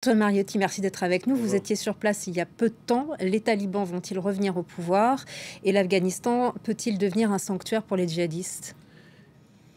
Antoine Mariotti, merci d'être avec nous. Vous Bonjour. étiez sur place il y a peu de temps. Les talibans vont-ils revenir au pouvoir? Et l'Afghanistan peut-il devenir un sanctuaire pour les djihadistes?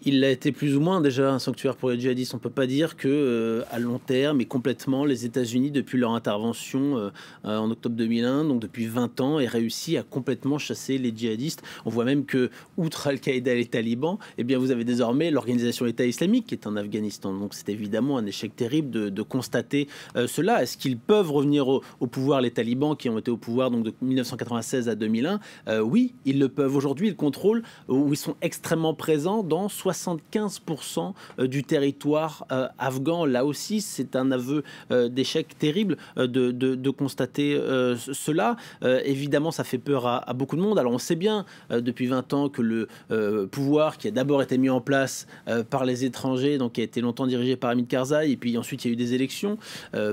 Il a été plus ou moins déjà un sanctuaire pour les djihadistes. On ne peut pas dire que, à long terme et complètement, les États-Unis, depuis leur intervention en octobre 2001, donc depuis 20 ans, aient réussi à complètement chasser les djihadistes. On voit même que, outre Al-Qaïda et les talibans, eh bien, vous avez désormais l'organisation État islamique qui est en Afghanistan. Donc c'est évidemment un échec terrible de constater cela. Est-ce qu'ils peuvent revenir au pouvoir, les talibans qui ont été au pouvoir donc, de 1996 à 2001? Oui, ils le peuvent. Aujourd'hui, ils contrôlent, où ils sont extrêmement présents dans 75% du territoire afghan. Là aussi, c'est un aveu d'échec terrible de constater cela. Évidemment, ça fait peur à beaucoup de monde. Alors, on sait bien depuis 20 ans que le pouvoir qui a d'abord été mis en place par les étrangers, donc qui a été longtemps dirigé par Hamid Karzai, et puis ensuite il y a eu des élections,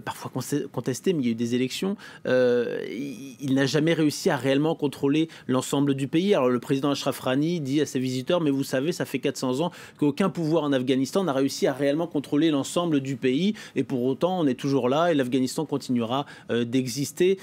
parfois contestées, mais il y a eu des élections. Il n'a jamais réussi à réellement contrôler l'ensemble du pays. Alors, le président Ashraf Ghani dit à ses visiteurs, mais vous savez, ça fait 400 ans qu'aucun pouvoir en Afghanistan n'a réussi à réellement contrôler l'ensemble du pays, et pour autant on est toujours là et l'Afghanistan continuera d'exister.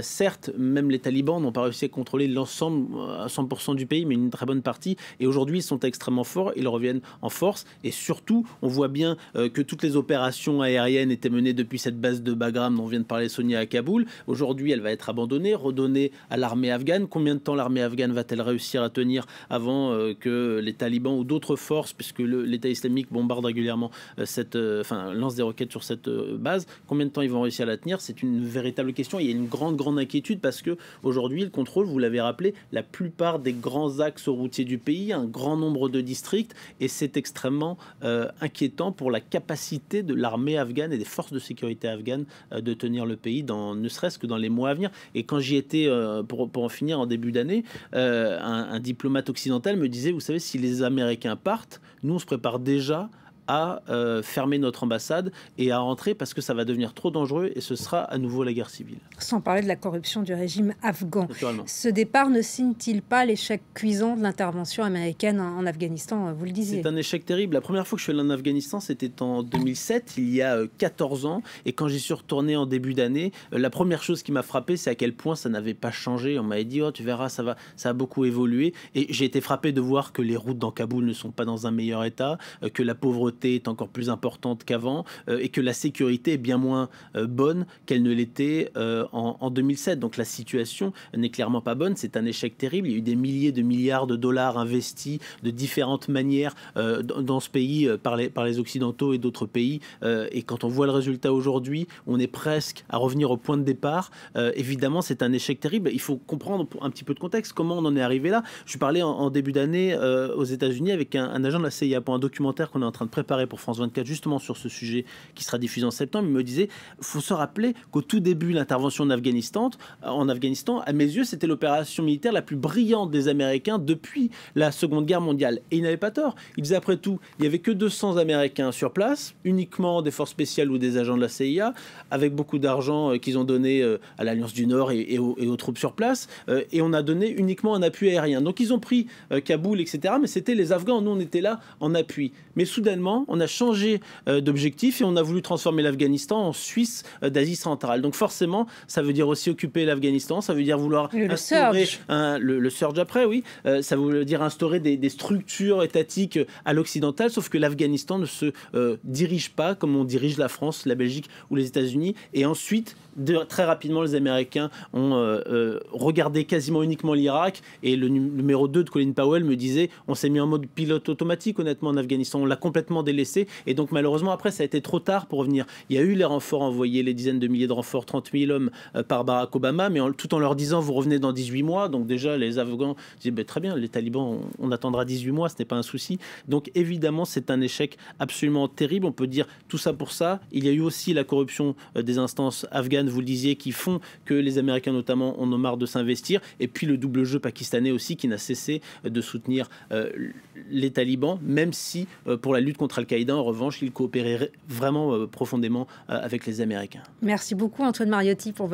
Certes, même les talibans n'ont pas réussi à contrôler l'ensemble à 100% du pays, mais une très bonne partie, et aujourd'hui ils sont extrêmement forts, ils reviennent en force, et surtout on voit bien que toutes les opérations aériennes étaient menées depuis cette base de Bagram dont vient de parler Sonia à Kaboul. Aujourd'hui elle va être abandonnée, redonnée à l'armée afghane. Combien de temps l'armée afghane va-t-elle réussir à tenir avant que les talibans ou d'autres forces, puisque l'État islamique bombarde régulièrement lance des roquettes sur cette base, combien de temps ils vont réussir à la tenir? C'est une véritable question. Il y a une grande inquiétude parce que aujourd'hui, il contrôle, vous l'avez rappelé, la plupart des grands axes routiers du pays, un grand nombre de districts, et c'est extrêmement inquiétant pour la capacité de l'armée afghane et des forces de sécurité afghanes de tenir le pays, ne serait-ce que dans les mois à venir. Et quand j'y étais, pour en finir en début d'année, un diplomate occidental me disait, vous savez, si les Américains partent, nous on se prépare déjà à fermer notre ambassade et à rentrer parce que ça va devenir trop dangereux et ce sera à nouveau la guerre civile. Sans parler de la corruption du régime afghan. Naturellement. Ce départ ne signe-t-il pas l'échec cuisant de l'intervention américaine en Afghanistan? Vous le disiez. C'est un échec terrible. La première fois que je suis allé en Afghanistan, c'était en 2007, il y a 14 ans. Et quand j'y suis retourné en début d'année, la première chose qui m'a frappé, c'est à quel point ça n'avait pas changé. On m'avait dit, oh, tu verras, ça a beaucoup évolué. Et j'ai été frappé de voir que les routes dans Kaboul ne sont pas dans un meilleur état, que la pauvreté est encore plus importante qu'avant, et que la sécurité est bien moins bonne qu'elle ne l'était en 2007. Donc la situation n'est clairement pas bonne. C'est un échec terrible. Il y a eu des milliers de milliards de dollars investis de différentes manières dans ce pays par les Occidentaux et d'autres pays. Et quand on voit le résultat aujourd'hui, on est presque à revenir au point de départ. Évidemment, c'est un échec terrible. Il faut comprendre un petit peu de contexte comment on en est arrivé là. Je parlais en début d'année aux États-Unis avec un agent de la CIA pour un documentaire qu'on est en train de préparer pour France 24 justement sur ce sujet qui sera diffusé en septembre. Il me disait, faut se rappeler qu'au tout début de l'intervention en Afghanistan, à mes yeux, c'était l'opération militaire la plus brillante des Américains depuis la Seconde Guerre mondiale. Et il n'avait pas tort. Il disait, après tout, il n'y avait que 200 Américains sur place, uniquement des forces spéciales ou des agents de la CIA, avec beaucoup d'argent qu'ils ont donné à l'Alliance du Nord et aux troupes sur place. Et on a donné uniquement un appui aérien. Donc ils ont pris Kaboul, etc. Mais c'était les Afghans. Nous, on était là en appui. Mais soudainement, on a changé d'objectif et on a voulu transformer l'Afghanistan en Suisse d'Asie centrale. Donc forcément, ça veut dire aussi occuper l'Afghanistan, ça veut dire vouloir instaurer le surge après, oui. Ça veut dire instaurer des structures étatiques à l'occidental, sauf que l'Afghanistan ne se dirige pas comme on dirige la France, la Belgique ou les États-Unis. Et ensuite, très rapidement, les Américains ont regardé quasiment uniquement l'Irak. Et le numéro 2 de Colin Powell me disait, on s'est mis en mode pilote automatique, honnêtement, en Afghanistan. On l'a complètement délaissé. Et donc, malheureusement, après, ça a été trop tard pour revenir. Il y a eu les renforts envoyés, les dizaines de milliers de renforts, 30 000 hommes par Barack Obama, mais tout en leur disant, vous revenez dans 18 mois. Donc déjà, les Afghans disaient, ben, très bien, les talibans, on attendra 18 mois, ce n'est pas un souci. Donc évidemment, c'est un échec absolument terrible. On peut dire tout ça pour ça. Il y a eu aussi la corruption des instances afghanes, vous le disiez, qui font que les Américains notamment en ont marre de s'investir. Et puis le double jeu pakistanais aussi, qui n'a cessé de soutenir les talibans, même si pour la lutte contre Al-Qaïda, en revanche, ils coopéraient vraiment profondément avec les Américains. Merci beaucoup Antoine Mariotti pour